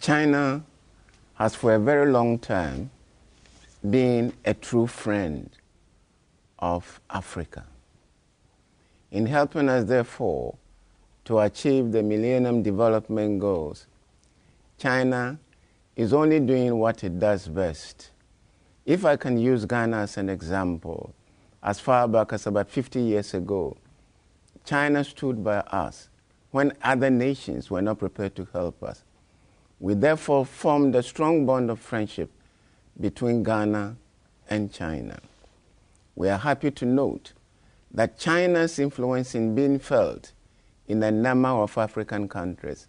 China has for a very long time been a true friend of Africa. In helping us, therefore, to achieve the Millennium Development Goals, China is only doing what it does best. If I can use Ghana as an example, as far back as about 50 years ago, China stood by us when other nations were not prepared to help us. We therefore formed a strong bond of friendship between Ghana and China. We are happy to note that China's influence is being felt in a number of African countries.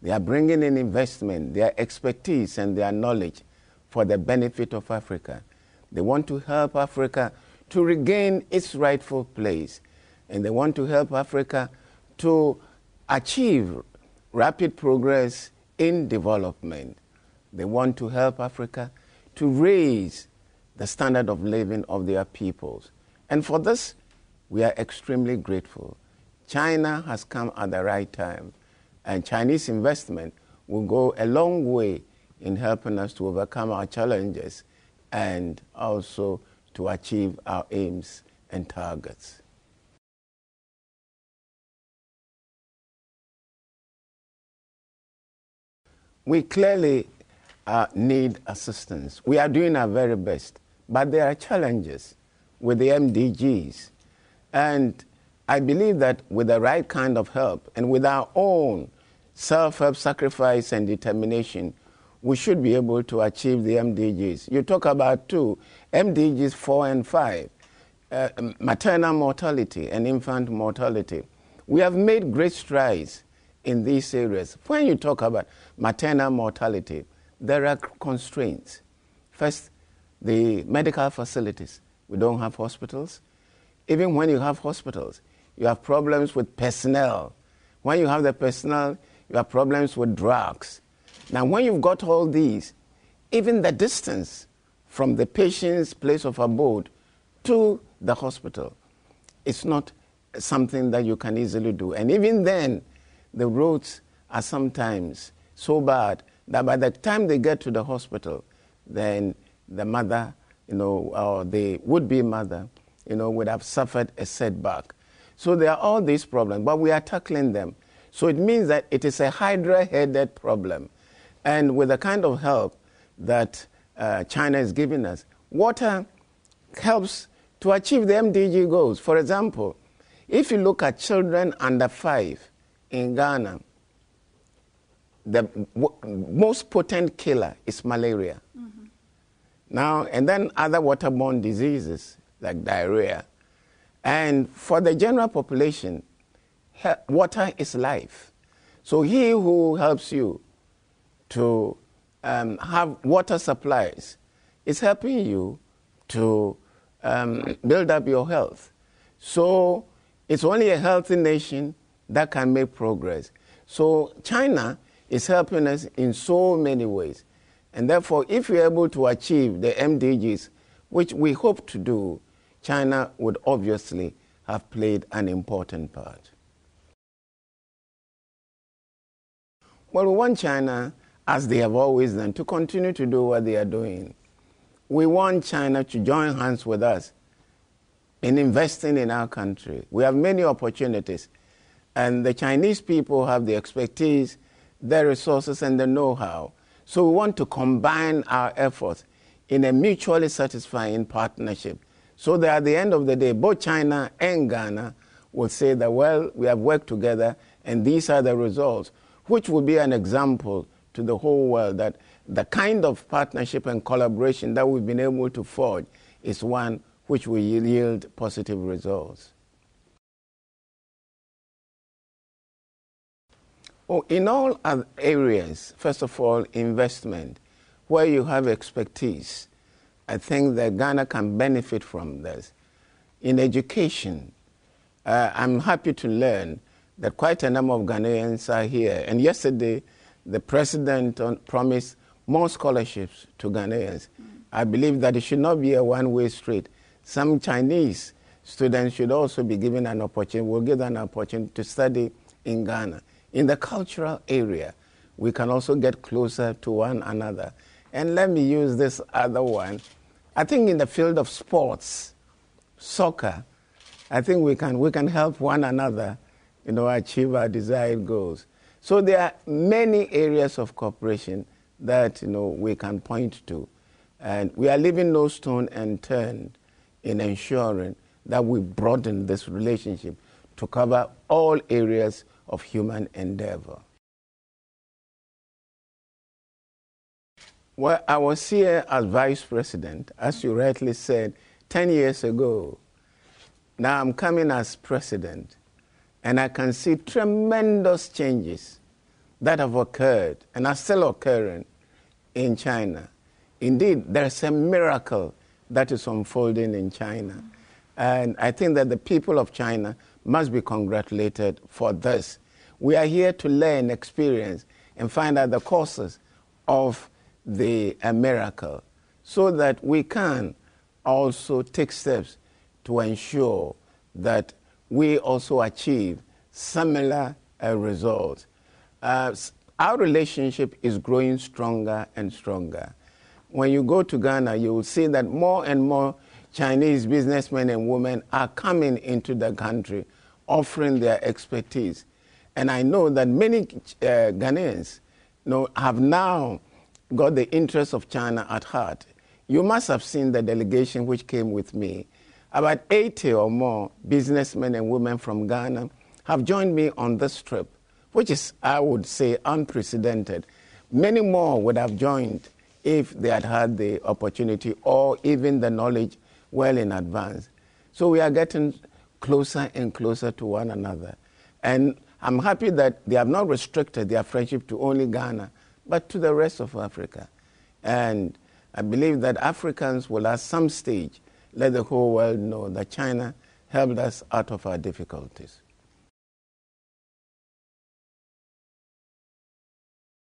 They are bringing in investment, their expertise and their knowledge for the benefit of Africa. They want to help Africa to regain its rightful place, and they want to help Africa to achieve rapid progress in development. They want to help Africa to raise the standard of living of their peoples. And for this, we are extremely grateful. China has come at the right time, and Chinese investment will go a long way in helping us to overcome our challenges and also to achieve our aims and targets. We clearly need assistance. We are doing our very best, but there are challenges with the MDGs. And I believe that with the right kind of help and with our own self-help, sacrifice, and determination, we should be able to achieve the MDGs. You talk about two, MDGs 4 and 5, maternal mortality and infant mortality. We have made great strides in these areas. When you talk about maternal mortality, there are constraints. First, the medical facilities. We don't have hospitals. Even when you have hospitals, you have problems with personnel. When you have the personnel, you have problems with drugs. Now, when you've got all these, even the distance from the patient's place of abode to the hospital, it's not something that you can easily do. And even then, the roads are sometimes so bad that by the time they get to the hospital, then the mother, or the would-be mother, would have suffered a setback. So there are all these problems, but we are tackling them. So it means that it is a hydra-headed problem. And with the kind of help that China is giving us, water helps to achieve the MDG goals. For example, if you look at children under 5 in Ghana, the most potent killer is malaria. Mm-hmm. Now, and then other waterborne diseases like diarrhea. And for the general population, water is life. So he who helps you to have water supplies is helping you to build up your health. So it's only a healthy nation that can make progress. So China is helping us in so many ways. And therefore, if we're able to achieve the MDGs, which we hope to do, China would obviously have played an important part. Well, we want China, as they have always done, to continue to do what they are doing. We want China to join hands with us in investing in our country. We have many opportunities, and the Chinese people have the expertise, the resources, and the know-how. So we want to combine our efforts in a mutually satisfying partnership so that at the end of the day, both China and Ghana will say that, well, we have worked together, and these are the results, which will be an example to the whole world that the kind of partnership and collaboration that we've been able to forge is one which will yield positive results. In all other areas, first of all, investment, where you have expertise, I think that Ghana can benefit from this. In education, I'm happy to learn that quite a number of Ghanaians are here. And yesterday, the president promised more scholarships to Ghanaians. I believe that it should not be a one-way street. Some Chinese students should also be given an opportunity, will give them an opportunity to study in Ghana. In the cultural area, we can also get closer to one another. And let me use this other one. I think in the field of sports, soccer, I think we can help one another, achieve our desired goals. So there are many areas of cooperation that, we can point to. And we are leaving no stone unturned in ensuring that we broaden this relationship to cover all areas of human endeavor. Well, I was here as Vice President, as you rightly said, 10 years ago. Now I'm coming as President, and I can see tremendous changes that have occurred and are still occurring in China. Indeed, there's a miracle that is unfolding in China. And I think that the people of China must be congratulated for this. We are here to learn, experience, and find out the causes of the miracle so that we can also take steps to ensure that we also achieve similar results. Our relationship is growing stronger and stronger. When you go to Ghana, you will see that more and more Chinese businessmen and women are coming into the country, offering their expertise. And I know that many Ghanaians have now got the interests of China at heart. You must have seen the delegation which came with me. About 80 or more businessmen and women from Ghana have joined me on this trip, which is, I would say, unprecedented. Many more would have joined if they had had the opportunity or even the knowledge well in advance. So we are getting closer and closer to one another. And I'm happy that they have not restricted their friendship to only Ghana, but to the rest of Africa. And I believe that Africans will at some stage let the whole world know that China helped us out of our difficulties.